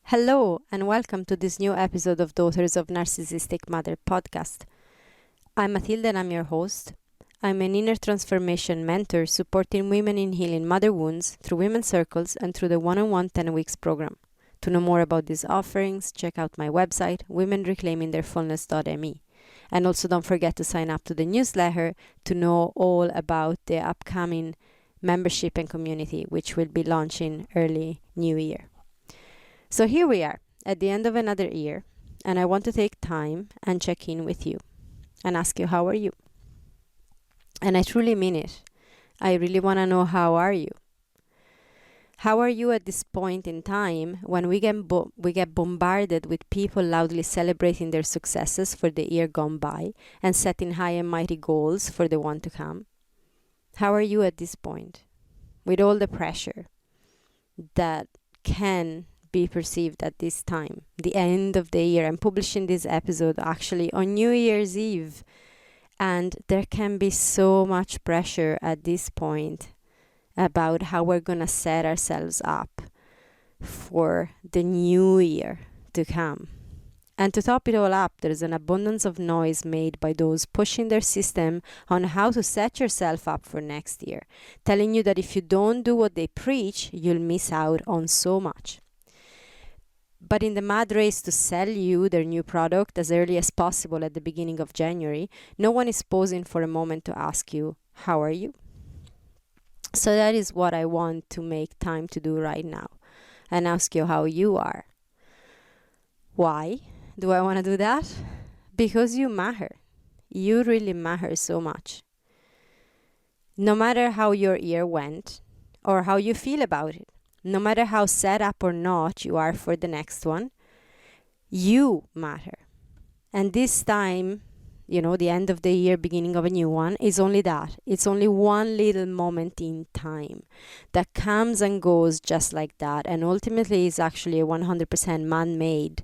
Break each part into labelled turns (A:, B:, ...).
A: Hello, and welcome to this new episode of Daughters of Narcissistic Mother podcast. I'm Matilda and I'm your host. I'm an inner transformation mentor supporting women in healing mother wounds through women's circles and through the one-on-one 10 weeks program. To know more about these offerings, check out my website, womenreclaimingtheirfullness.me. And also don't forget to sign up to the newsletter to know all about the upcoming membership and community, which will be launching early new year. So here we are at the end of another year, and I want to take time and check in with you and ask you, how are you? And I truly mean it. I really want to know, how are you? How are you at this point in time when we get bombarded with people loudly celebrating their successes for the year gone by and setting high and mighty goals for the one to come? How are you at this point with all the pressure that can be perceived at this time, the end of the year? I'm publishing this episode actually on New Year's Eve, and there can be so much pressure at this point about how we're gonna set ourselves up for the new year to come. And to top it all up, there's an abundance of noise made by those pushing their system on how to set yourself up for next year, telling you that if you don't do what they preach, you'll miss out on so much. But in the mad race to sell you their new product as early as possible at the beginning of January, no one is pausing for a moment to ask you, how are you? So that is what I want to make time to do right now, and ask you how you are. Why do I want to do that? Because you matter. You really matter so much. No matter how your year went or how you feel about it, no matter how set up or not you are for the next one, you matter. And this time, the end of the year, beginning of a new one, is only that. It's only one little moment in time that comes and goes just like that, and ultimately is actually a 100% man-made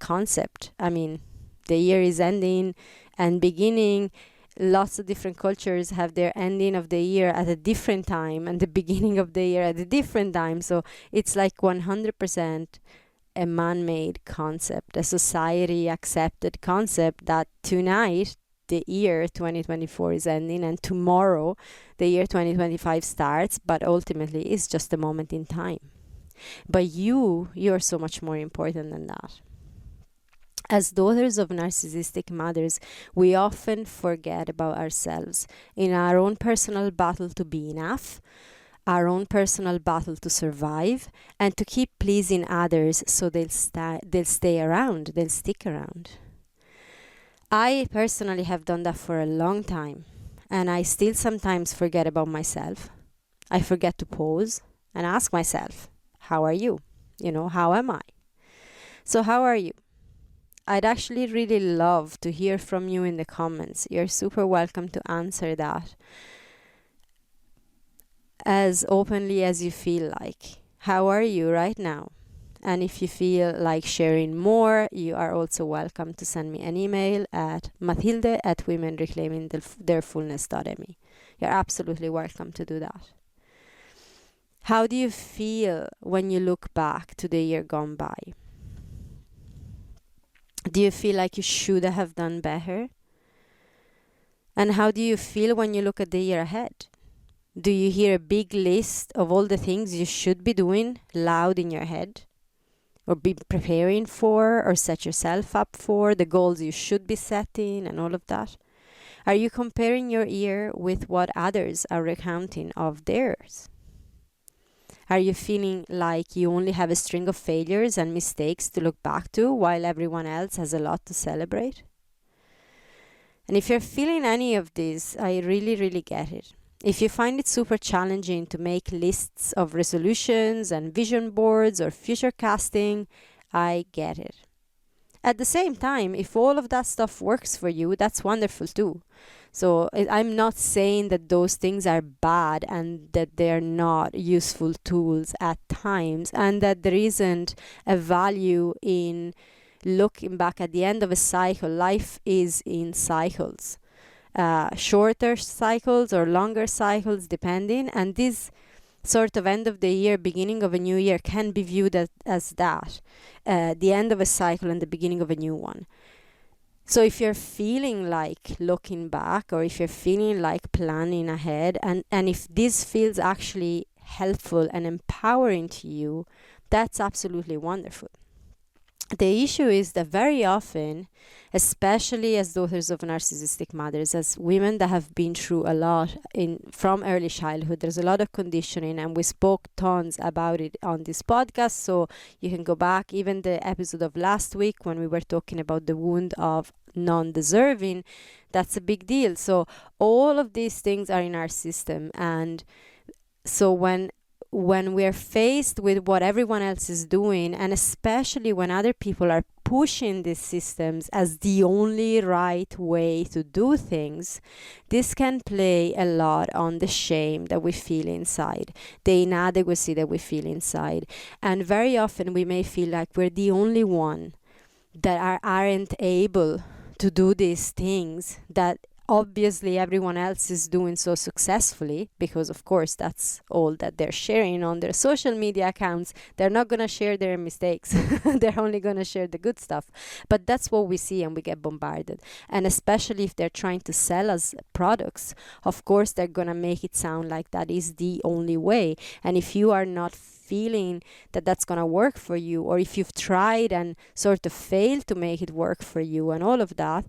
A: concept. I mean, the year is ending and beginning. Lots of different cultures have their ending of the year at a different time and the beginning of the year at a different time. So it's like 100% a man-made concept, a society-accepted concept that tonight, the year 2024 is ending, and tomorrow, the year 2025 starts, but ultimately it's just a moment in time. But you're so much more important than that. As daughters of narcissistic mothers, we often forget about ourselves in our own personal battle to be enough, our own personal battle to survive, and to keep pleasing others so they'll stay around, they'll stick around. I personally have done that for a long time, and I still sometimes forget about myself. I forget to pause and ask myself, how are you? How am I? So how are you? I'd actually really love to hear from you in the comments. You're super welcome to answer that as openly as you feel like. How are you right now? And if you feel like sharing more, you are also welcome to send me an email at matilde@womenreclaimingtheirfullness.me. You're absolutely welcome to do that. How do you feel when you look back to the year gone by? Do you feel like you should have done better? And how do you feel when you look at the year ahead? Do you hear a big list of all the things you should be doing loud in your head? Or be preparing for, or set yourself up for, the goals you should be setting and all of that? Are you comparing your year with what others are recounting of theirs? Are you feeling like you only have a string of failures and mistakes to look back to while everyone else has a lot to celebrate? And if you're feeling any of this, I really, really get it. If you find it super challenging to make lists of resolutions and vision boards or future casting, I get it. At the same time, if all of that stuff works for you, that's wonderful too. So I'm not saying that those things are bad and that they're not useful tools at times, and that there isn't a value in looking back at the end of a cycle. Life is in cycles, shorter cycles or longer cycles depending, and these sort of end of the year, beginning of a new year can be viewed as that, the end of a cycle and the beginning of a new one. So if you're feeling like looking back, or if you're feeling like planning ahead, and if this feels actually helpful and empowering to you, that's absolutely wonderful. The issue is that very often, especially as daughters of narcissistic mothers, as women that have been through a lot from early childhood, there's a lot of conditioning, and we spoke tons about it on this podcast. So you can go back, even the episode of last week when we were talking about the wound of non-deserving. That's a big deal. So all of these things are in our system, and so when we're faced with what everyone else is doing, and especially when other people are pushing these systems as the only right way to do things, this can play a lot on the shame that we feel inside, the inadequacy that we feel inside. And very often we may feel like we're the only one that aren't able to do these things that obviously everyone else is doing so successfully, because of course that's all that they're sharing on their social media accounts. They're not going to share their mistakes. They're only going to share the good stuff. But that's what we see, and we get bombarded. And especially if they're trying to sell us products, of course they're going to make it sound like that is the only way. And if you are not feeling that that's going to work for you, or if you've tried and sort of failed to make it work for you and all of that,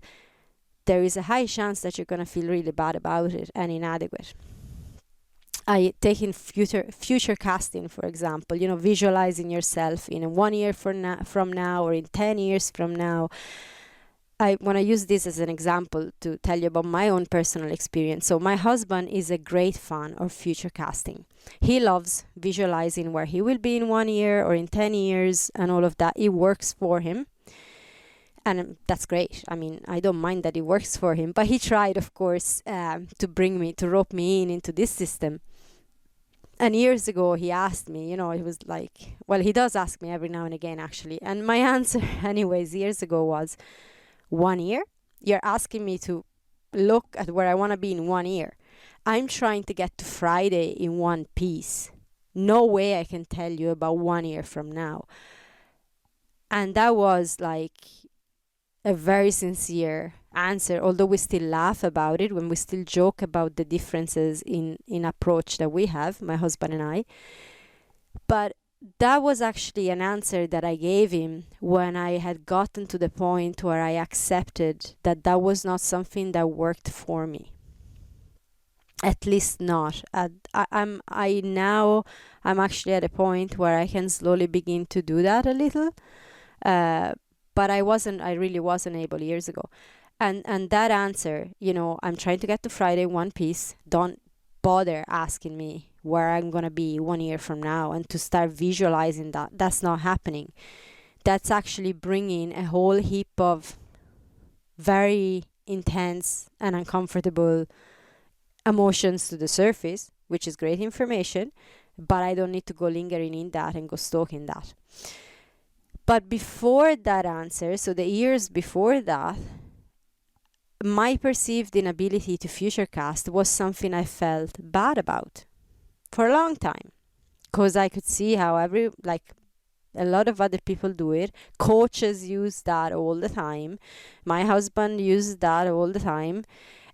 A: there is a high chance that you're going to feel really bad about it and inadequate. I take in future casting, for example, visualizing yourself in 1 year from now, or in 10 years from now. I want to use this as an example to tell you about my own personal experience. So my husband is a great fan of future casting. He loves visualizing where he will be in 1 year or in 10 years and all of that. It works for him. And that's great. I mean, I don't mind that it works for him. But he tried, of course, to rope me into this system. And years ago, he asked me, it was like, well, he does ask me every now and again, actually. And my answer, anyways, years ago was, 1 year? You're asking me to look at where I want to be in 1 year. I'm trying to get to Friday in one piece. No way I can tell you about 1 year from now. And that was like a very sincere answer, although we still laugh about it, when we still joke about the differences in approach that we have, my husband and I. But that was actually an answer that I gave him when I had gotten to the point where I accepted that that was not something that worked for me. At least not. I'm actually at a point where I can slowly begin to do that a little. But I really wasn't able years ago. And that answer, I'm trying to get to Friday one piece. Don't bother asking me where I'm going to be 1 year from now, and to start visualizing that. That's not happening. That's actually bringing a whole heap of very intense and uncomfortable emotions to the surface, which is great information, but I don't need to go lingering in that and go stalking that. But before that answer, so the years before that, my perceived inability to futurecast was something I felt bad about for a long time, because I could see how a lot of other people do it. Coaches use that all the time. My husband uses that all the time.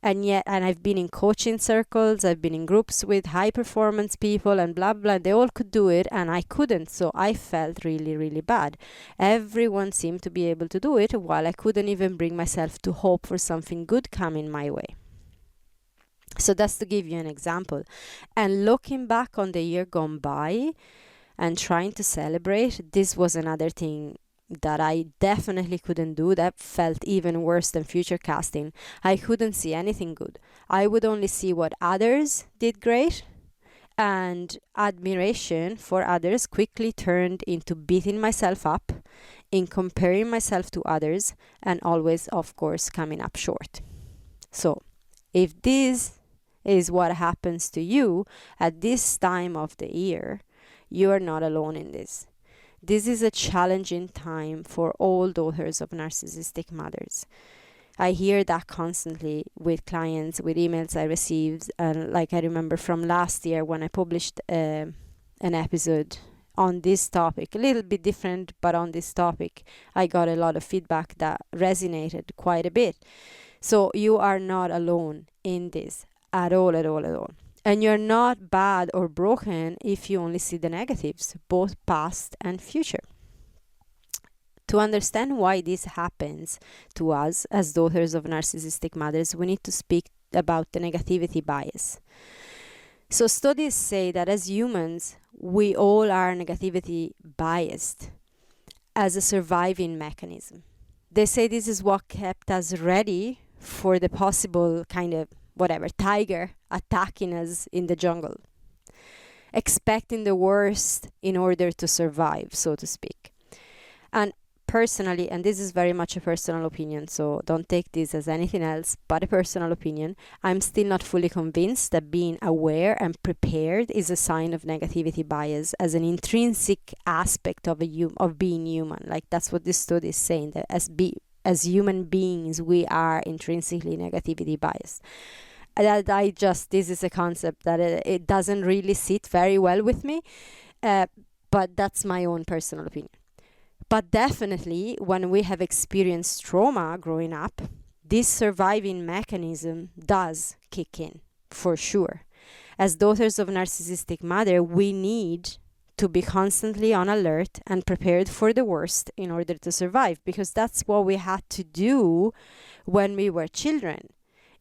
A: And I've been in coaching circles, I've been in groups with high performance people and blah, blah. They all could do it and I couldn't. So I felt really, really bad. Everyone seemed to be able to do it, while I couldn't even bring myself to hope for something good coming my way. So that's to give you an example. And looking back on the year gone by and trying to celebrate, this was another thing that I definitely couldn't do. That felt even worse than future casting. I couldn't see anything good. I would only see what others did great, and admiration for others quickly turned into beating myself up, in comparing myself to others, and always, of course, coming up short. So if this is what happens to you at this time of the year, you are not alone in this. This is a challenging time for all daughters of narcissistic mothers. I hear that constantly with clients, with emails I received. And like I remember from last year when I published an episode on this topic, a little bit different, but on this topic, I got a lot of feedback that resonated quite a bit. So you are not alone in this at all, at all, at all. And you're not bad or broken if you only see the negatives, both past and future. To understand why this happens to us as daughters of narcissistic mothers, we need to speak about the negativity bias. So studies say that as humans, we all are negativity biased as a surviving mechanism. They say this is what kept us ready for the possible kind of tiger attacking us in the jungle, expecting the worst in order to survive, so to speak. And personally, and this is very much a personal opinion, so don't take this as anything else but a personal opinion, I'm still not fully convinced that being aware and prepared is a sign of negativity bias as an intrinsic aspect of being human. Like that's what this study is saying, that as human beings we are intrinsically negativity biased. This is a concept that it doesn't really sit very well with me, but that's my own personal opinion. But definitely, when we have experienced trauma growing up, this surviving mechanism does kick in, for sure. As daughters of narcissistic mother, we need to be constantly on alert and prepared for the worst in order to survive, because that's what we had to do when we were children.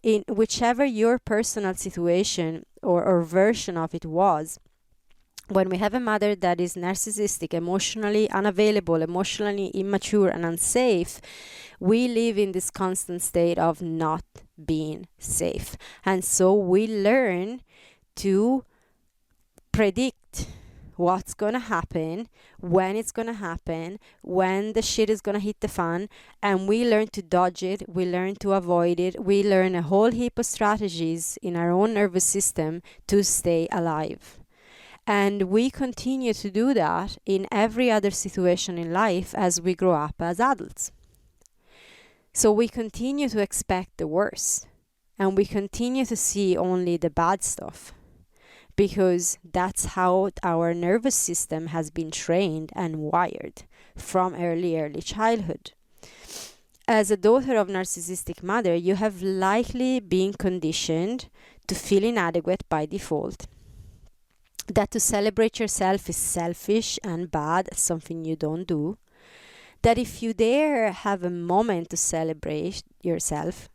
A: In whichever your personal situation or version of it was, when we have a mother that is narcissistic, emotionally unavailable, emotionally immature and unsafe, we live in this constant state of not being safe. And so we learn to predict what's going to happen, when it's going to happen, when the shit is going to hit the fan, and we learn to dodge it, we learn to avoid it, we learn a whole heap of strategies in our own nervous system to stay alive. And we continue to do that in every other situation in life as we grow up as adults. So we continue to expect the worst, and we continue to see only the bad stuff, because that's how our nervous system has been trained and wired from early childhood. As a daughter of narcissistic mother, you have likely been conditioned to feel inadequate by default, that to celebrate yourself is selfish and bad, something you don't do, that if you dare have a moment to celebrate yourself,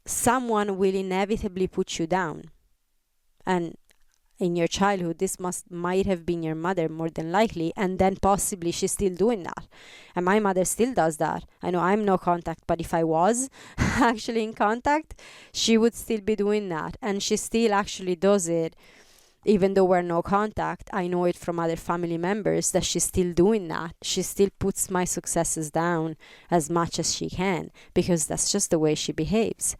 A: someone will inevitably put you down. And in your childhood, this might have been your mother more than likely, and then possibly she's still doing that. And my mother still does that. I know I'm no contact, but if I was actually in contact, she would still be doing that. And she still actually does it. Even though we're no contact, I know it from other family members that she's still doing that. She still puts my successes down as much as she can, because that's just the way she behaves.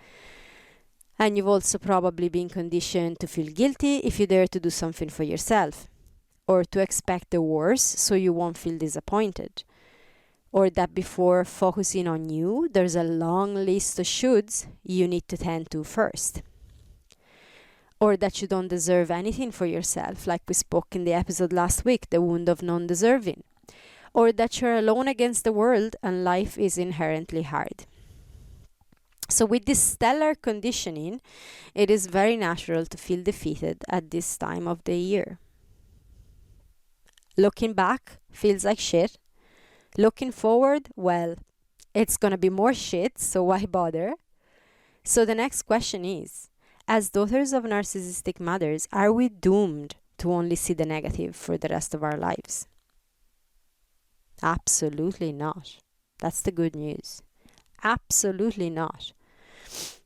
A: And you've also probably been conditioned to feel guilty if you dare to do something for yourself, or to expect the worst so you won't feel disappointed, or that before focusing on you, there's a long list of shoulds you need to tend to first. Or that you don't deserve anything for yourself, like we spoke in the episode last week, the wound of non-deserving. Or that you're alone against the world and life is inherently hard. So with this stellar conditioning, it is very natural to feel defeated at this time of the year. Looking back feels like shit. Looking forward, well, it's gonna be more shit, so why bother? So the next question is, as daughters of narcissistic mothers, are we doomed to only see the negative for the rest of our lives? Absolutely not. That's the good news. Absolutely not.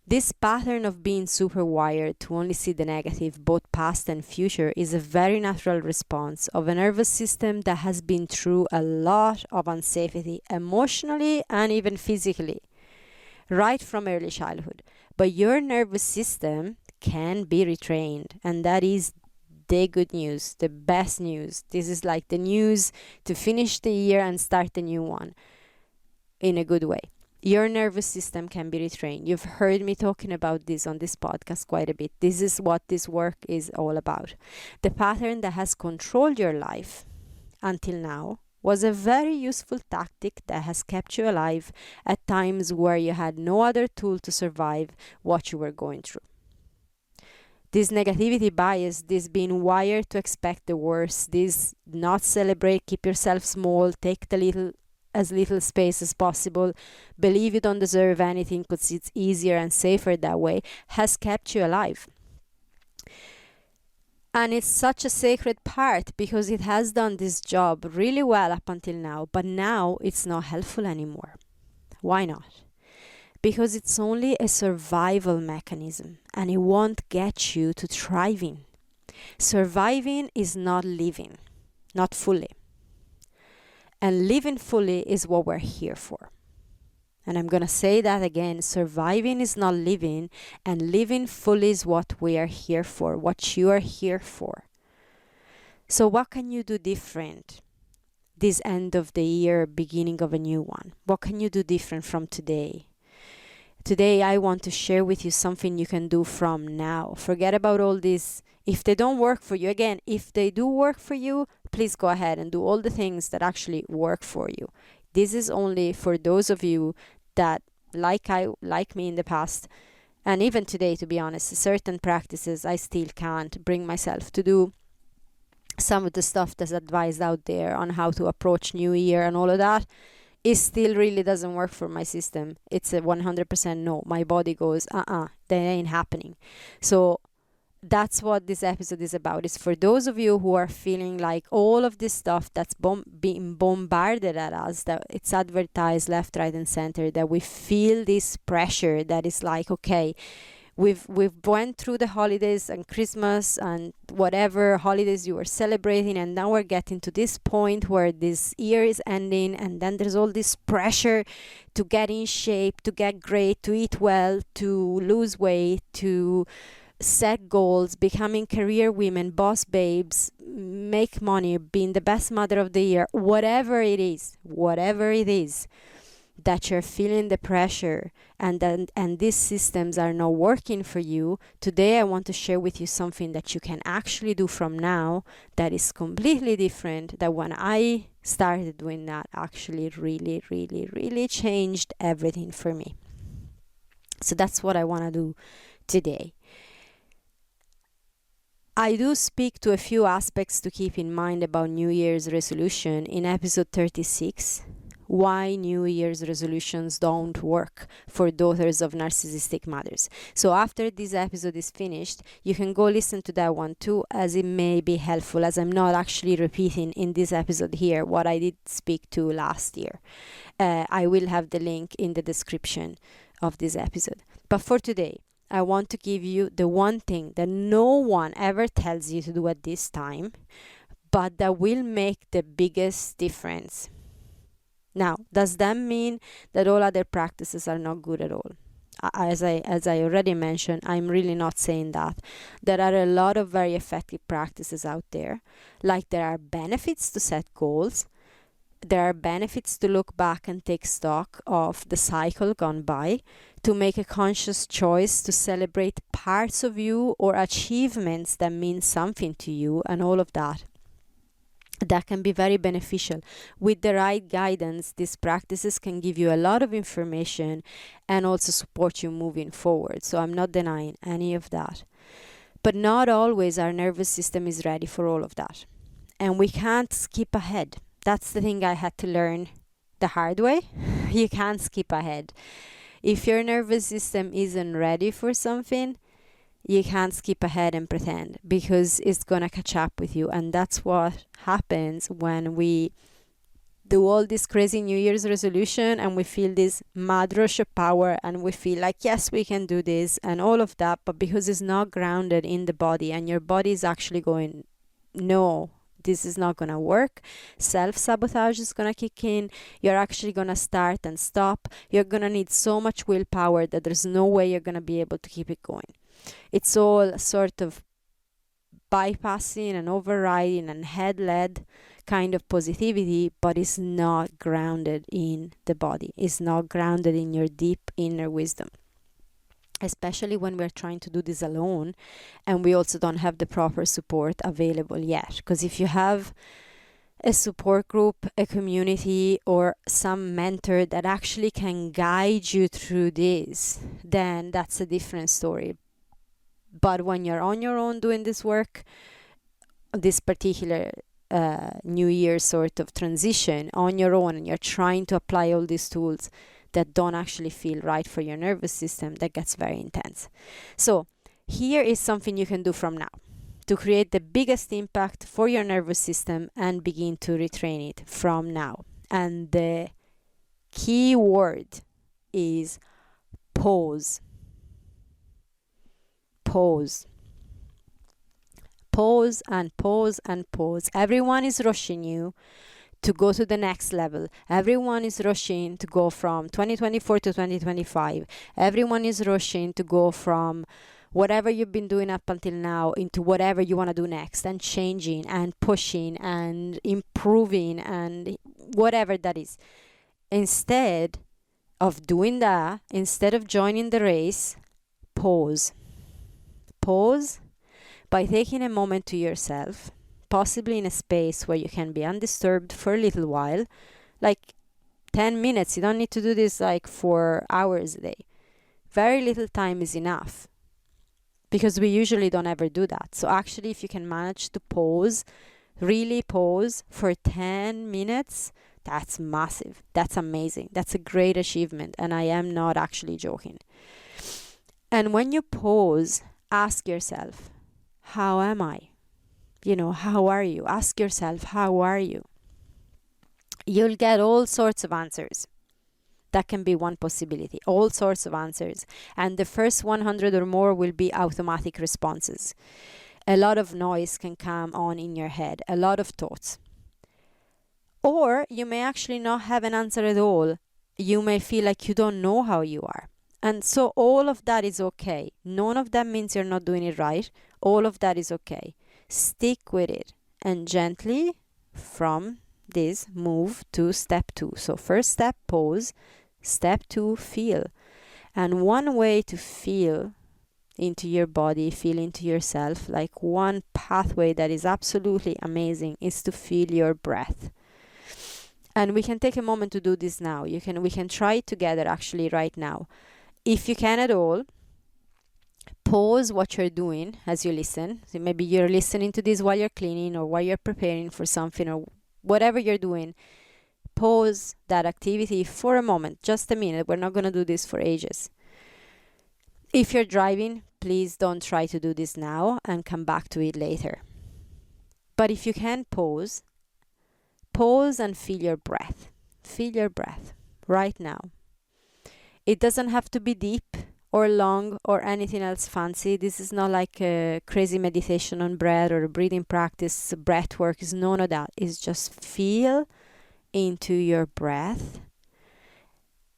A: This pattern of being super wired to only see the negative, both past and future, is a very natural response of a nervous system that has been through a lot of unsafety, emotionally and even physically, right from early childhood. But your nervous system can be retrained, and that is the good news, the best news. This is like the news to finish the year and start a new one in a good way. Your nervous system can be retrained. You've heard me talking about this on this podcast quite a bit. This is what this work is all about. The pattern that has controlled your life until now was a very useful tactic that has kept you alive at times where you had no other tool to survive what you were going through. This negativity bias, this being wired to expect the worst, this not celebrate, keep yourself small, take as little space as possible, believe you don't deserve anything because it's easier and safer that way, has kept you alive. And it's such a sacred part because it has done this job really well up until now, but now it's not helpful anymore. Why not? Because it's only a survival mechanism and it won't get you to thriving. Surviving is not living, not fully. And living fully is what we're here for. And I'm going to say that again. Surviving is not living, and living fully is what we are here for, what you are here for. So what can you do different this end of the year, beginning of a new one? What can you do different from today? Today I want to share with you something you can do from now. Forget about all this. If they don't work for you, again, if they do work for you, please go ahead and do all the things that actually work for you. This is only for those of you that, like me in the past, and even today, to be honest, certain practices I still can't bring myself to do. Some of the stuff that's advised out there on how to approach New Year and all of that, it still really doesn't work for my system. It's a 100% no. My body goes, that ain't happening. So that's what this episode is about. It's for those of you who are feeling like all of this stuff that's being bombarded at us, that it's advertised left, right, and center, that we feel this pressure that is like, okay, we've went through the holidays and Christmas and whatever holidays you were celebrating, and now we're getting to this point where this year is ending, and then there's all this pressure to get in shape, to get great, to eat well, to lose weight, to set goals, becoming career women, boss babes, make money, being the best mother of the year, whatever it is that you're feeling the pressure and these systems are not working for you. Today I want to share with you something that you can actually do from now that is completely different, that when I started doing that actually really, really, really changed everything for me. So that's what I want to do today. I do speak to a few aspects to keep in mind about New Year's resolution in episode 36, why New Year's resolutions don't work for daughters of narcissistic mothers. So after this episode is finished, you can go listen to that one too, as it may be helpful, as I'm not actually repeating in this episode here what I did speak to last year. I will have the link in the description of this episode. But for today, I want to give you the one thing that no one ever tells you to do at this time, but that will make the biggest difference. Now, does that mean that all other practices are not good at all? As I already mentioned, I'm really not saying that. There are a lot of very effective practices out there. Like there are benefits to set goals. There are benefits to look back and take stock of the cycle gone by, to make a conscious choice to celebrate parts of you or achievements that mean something to you, and all of that. That can be very beneficial. With the right guidance, these practices can give you a lot of information and also support you moving forward. So I'm not denying any of that. But not always our nervous system is ready for all of that. And we can't skip ahead. That's the thing I had to learn the hard way. You can't skip ahead. If your nervous system isn't ready for something, you can't skip ahead and pretend, because it's going to catch up with you. And that's what happens when we do all this crazy New Year's resolution and we feel this mad rush of power and we feel like, yes, we can do this and all of that. But because it's not grounded in the body and your body is actually going, no, this is not going to work. Self-sabotage is going to kick in. You're actually going to start and stop. You're going to need so much willpower that there's no way you're going to be able to keep it going. It's all sort of bypassing and overriding and head-led kind of positivity, but it's not grounded in the body. It's not grounded in your deep inner wisdom. Especially when we're trying to do this alone and we also don't have the proper support available yet. Because if you have a support group, a community, or some mentor that actually can guide you through this, then that's a different story. But when you're on your own doing this work, this particular New Year sort of transition on your own, and you're trying to apply all these tools that don't actually feel right for your nervous system, that gets very intense. So here is something you can do from now to create the biggest impact for your nervous system and begin to retrain it from now. And the key word is pause. Pause. Pause and pause and pause. Everyone is rushing you to go to the next level. Everyone is rushing to go from 2024 to 2025. Everyone is rushing to go from whatever you've been doing up until now into whatever you want to do next, and changing and pushing and improving and whatever that is. Instead of doing that, instead of joining the race, pause. Pause by taking a moment to yourself, possibly in a space where you can be undisturbed for a little while, like 10 minutes. You don't need to do this like for hours a day. Very little time is enough, because we usually don't ever do that. So actually, if you can manage to pause, really pause for 10 minutes, that's massive. That's amazing. That's a great achievement. And I am not actually joking. And when you pause, ask yourself, how am I? How are you? Ask yourself, how are you? You'll get all sorts of answers. That can be one possibility. All sorts of answers. And the first 100 or more will be automatic responses. A lot of noise can come on in your head. A lot of thoughts. Or you may actually not have an answer at all. You may feel like you don't know how you are. And so all of that is okay. None of that means you're not doing it right. All of that is okay. Stick with it and gently from this move to step 2. So first step, pause. Step 2, feel. And one way to feel into your body, feel into yourself, like one pathway that is absolutely amazing, is to feel your breath. And we can take a moment to do this now. We can try it together actually right now. If you can at all, pause what you're doing as you listen. So maybe you're listening to this while you're cleaning or while you're preparing for something or whatever you're doing. Pause that activity for a moment, just a minute. We're not going to do this for ages. If you're driving, please don't try to do this now and come back to it later. But if you can pause and feel your breath. Feel your breath right now. It doesn't have to be deep or long or anything else fancy. This is not like a crazy meditation on breath or a breathing practice. Breath work is none of that. It's just feel into your breath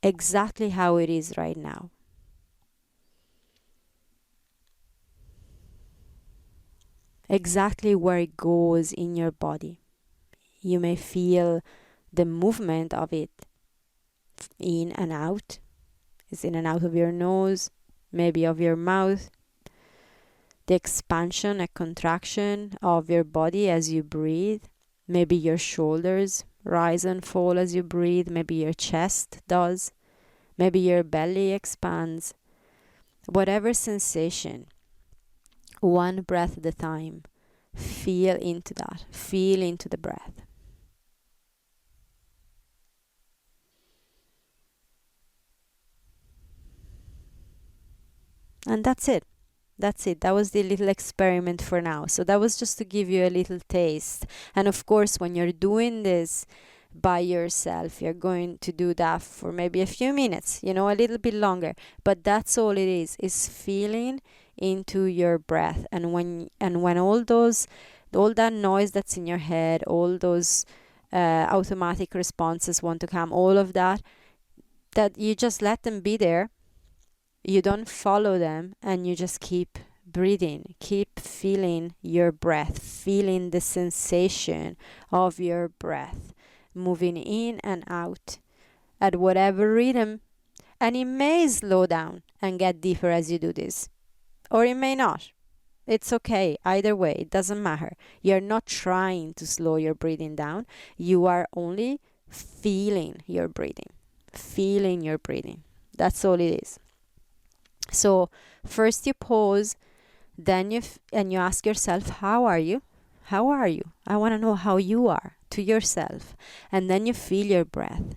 A: exactly how it is right now. Exactly where it goes in your body. You may feel the movement of it in and out. It's in and out of your nose, maybe of your mouth. The expansion and contraction of your body as you breathe. Maybe your shoulders rise and fall as you breathe. Maybe your chest does. Maybe your belly expands. Whatever sensation, one breath at a time, feel into that. Feel into the breath. And that's it. That's it. That was the little experiment for now. So that was just to give you a little taste. And of course, when you're doing this by yourself, you're going to do that for maybe a few minutes, a little bit longer. But that's all it is feeling into your breath. And when all that noise that's in your head, all those automatic responses want to come, all of that you just let them be there. You don't follow them, and you just keep breathing. Keep feeling your breath, feeling the sensation of your breath moving in and out at whatever rhythm. And it may slow down and get deeper as you do this, or it may not. It's okay. Either way, it doesn't matter. You're not trying to slow your breathing down. You are only feeling your breathing. Feeling your breathing. That's all it is. So first you pause, then you ask yourself, how are you? How are you? I want to know how you are to yourself. And then you feel your breath.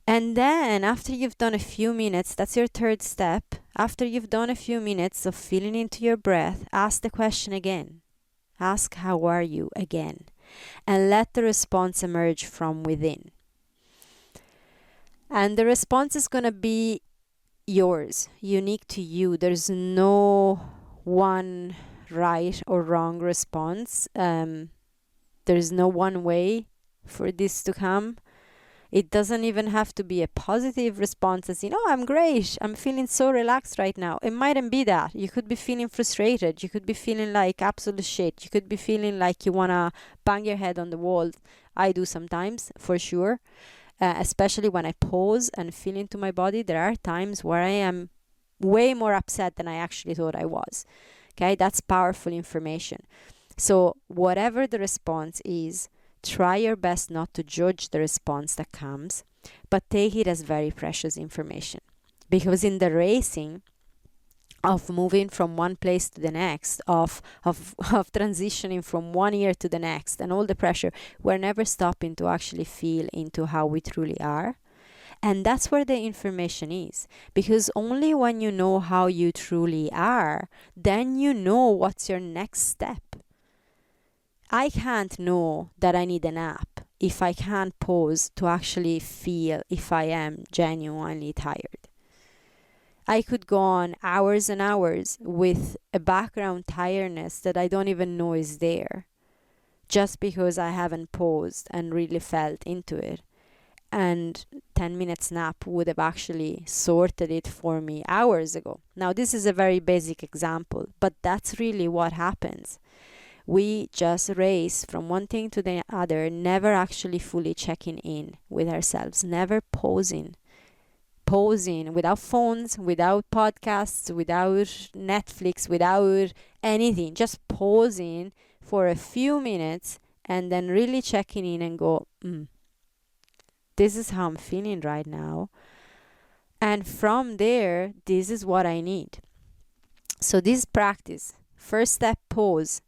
A: And then after you've done a few minutes, that's your third step. After you've done a few minutes of feeling into your breath, ask the question again. Ask how are you again. And let the response emerge from within. And the response is going to be yours, unique to you. There's no one right or wrong response. There's no one way for this to come. It doesn't even have to be a positive response as in, oh, I'm great, I'm feeling so relaxed right now. It mightn't be that. You could be feeling frustrated. You could be feeling like absolute shit. You could be feeling like you want to bang your head on the wall. I do sometimes, for sure. Especially when I pause and feel into my body. There are times where I am way more upset than I actually thought I was. Okay, that's powerful information. So whatever the response is, try your best not to judge the response that comes, but take it as very precious information. Because in the racing of moving from one place to the next, of transitioning from one year to the next, and all the pressure, we're never stopping to actually feel into how we truly are. And that's where the information is. Because only when you know how you truly are, then you know what's your next step. I can't know that I need a nap if I can't pause to actually feel if I am genuinely tired. I could go on hours and hours with a background tiredness that I don't even know is there, just because I haven't paused and really felt into it. And 10 minutes nap would have actually sorted it for me hours ago. Now, this is a very basic example, but that's really what happens. We just race from one thing to the other, never actually fully checking in with ourselves, never pausing without phones, without podcasts, without Netflix, without anything, just pausing for a few minutes and then really checking in and go, this is how I'm feeling right now. And from there, this is what I need. So this practice, first step, pause.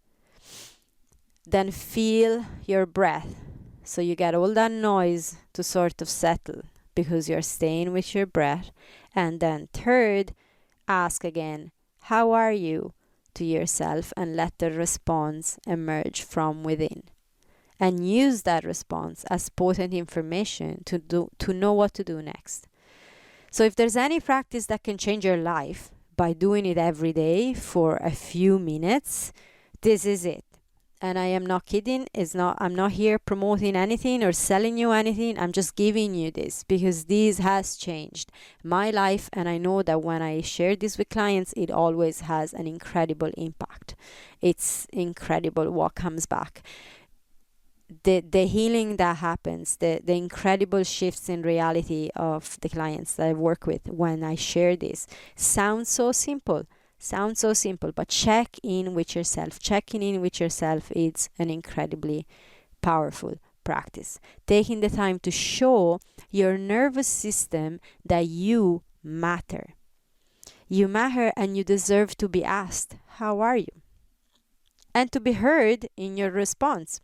A: Then feel your breath. So you get all that noise to sort of settle because you're staying with your breath. And then third, ask again, how are you to yourself, and let the response emerge from within. And use that response as potent information to know what to do next. So if there's any practice that can change your life by doing it every day for a few minutes, this is it. And I am not kidding. I'm not here promoting anything or selling you anything. I'm just giving you this because this has changed my life. And I know that when I share this with clients, it always has an incredible impact. It's incredible what comes back. The healing that happens, the incredible shifts in reality of the clients that I work with when I share this sounds so simple, but check in with yourself. Checking in with yourself is an incredibly powerful practice. Taking the time to show your nervous system that you matter. You matter and you deserve to be asked, how are you? And to be heard in your response.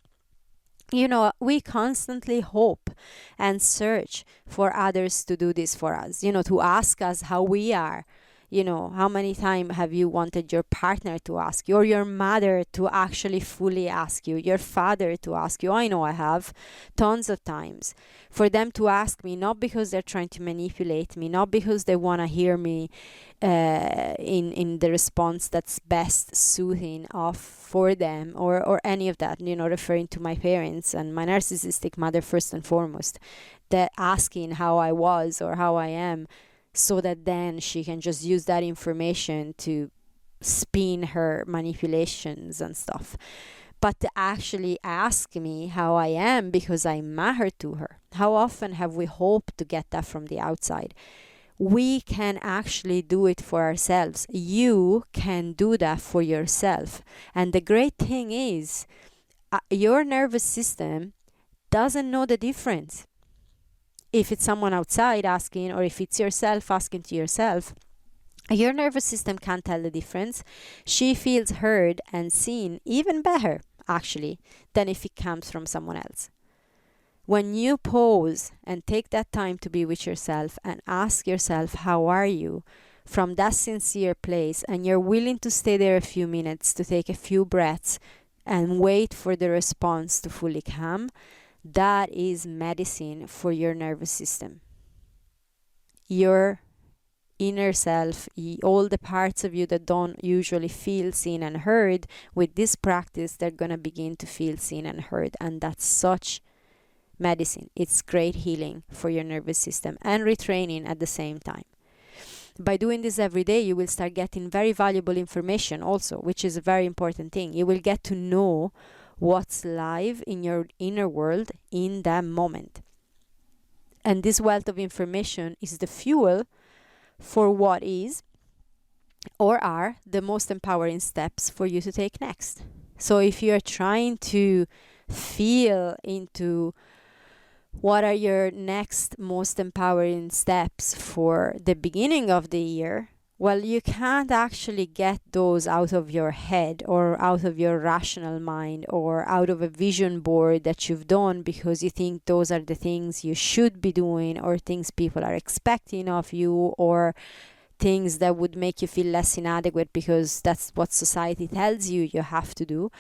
A: You know, we constantly hope and search for others to do this for us, to ask us how we are. How many times have you wanted your partner to ask you, or your mother to actually fully ask you, your father to ask you? I know I have tons of times. For them to ask me, not because they're trying to manipulate me, not because they want to hear me in the response that's best soothing off for them, or any of that, referring to my parents and my narcissistic mother first and foremost, that asking how I was or how I am, so that then she can just use that information to spin her manipulations and stuff, but to actually ask me how I am because I matter to her. How often have we hoped to get that from the outside? We can actually do it for ourselves. You can do that for yourself. And the great thing is, your nervous system doesn't know the difference. If it's someone outside asking, or if it's yourself asking to yourself, your nervous system can't tell the difference. She feels heard and seen even better, actually, than if it comes from someone else. When you pause and take that time to be with yourself and ask yourself, how are you? From that sincere place, and you're willing to stay there a few minutes, to take a few breaths and wait for the response to fully come, that is medicine for your nervous system. Your inner self, all the parts of you that don't usually feel seen and heard, with this practice, they're going to begin to feel seen and heard. And that's such medicine. It's great healing for your nervous system and retraining at the same time. By doing this every day, you will start getting very valuable information also, which is a very important thing. You will get to know what's live in your inner world in that moment. And this wealth of information is the fuel for what is or are the most empowering steps for you to take next. So if you're trying to feel into what are your next most empowering steps for the beginning of the year, well, you can't actually get those out of your head or out of your rational mind or out of a vision board that you've done because you think those are the things you should be doing, or things people are expecting of you, or things that would make you feel less inadequate because that's what society tells you you have to do.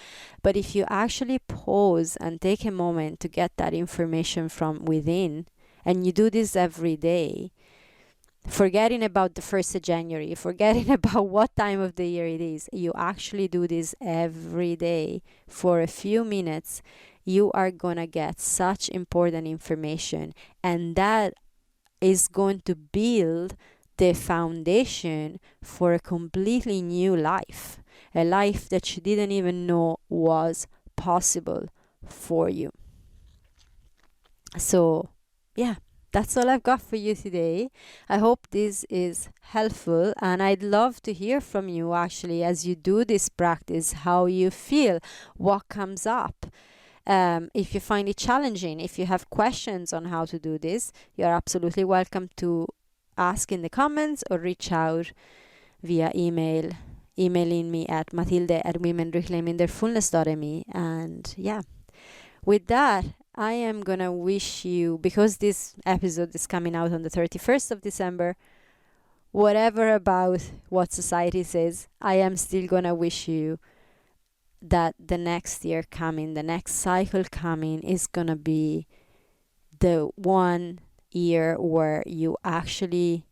A: But if you actually pause and take a moment to get that information from within, and you do this every day, forgetting about the 1st of January, forgetting about what time of the year it is, you actually do this every day for a few minutes, you are gonna get such important information, and that is going to build the foundation for a completely new life, a life that you didn't even know was possible for you. So, yeah, that's all I've got for you today. I hope this is helpful, and I'd love to hear from you actually as you do this practice, how you feel, what comes up. If you find it challenging, if you have questions on how to do this, you're absolutely welcome to ask in the comments or reach out via emailing me at matilde@womenreclaimingtheirfullness.me. And yeah, with that, I am gonna wish you, because this episode is coming out on the 31st of December, whatever about what society says, I am still gonna wish you that the next year coming, the next cycle coming, is gonna be the one year where you actually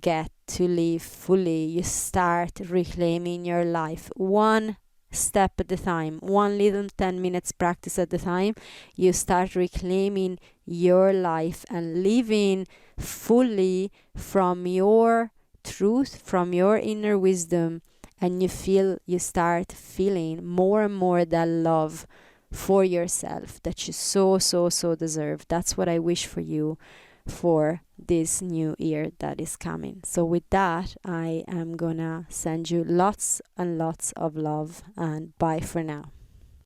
A: get to live fully. You start reclaiming your life one step at a time, one little 10 minutes practice at a time. You start reclaiming your life and living fully from your truth, from your inner wisdom, and you start feeling more and more that love for yourself that you so deserve. That's what I wish for you for this new year that is coming. So with that, I am gonna send you lots and lots of love, and bye for now.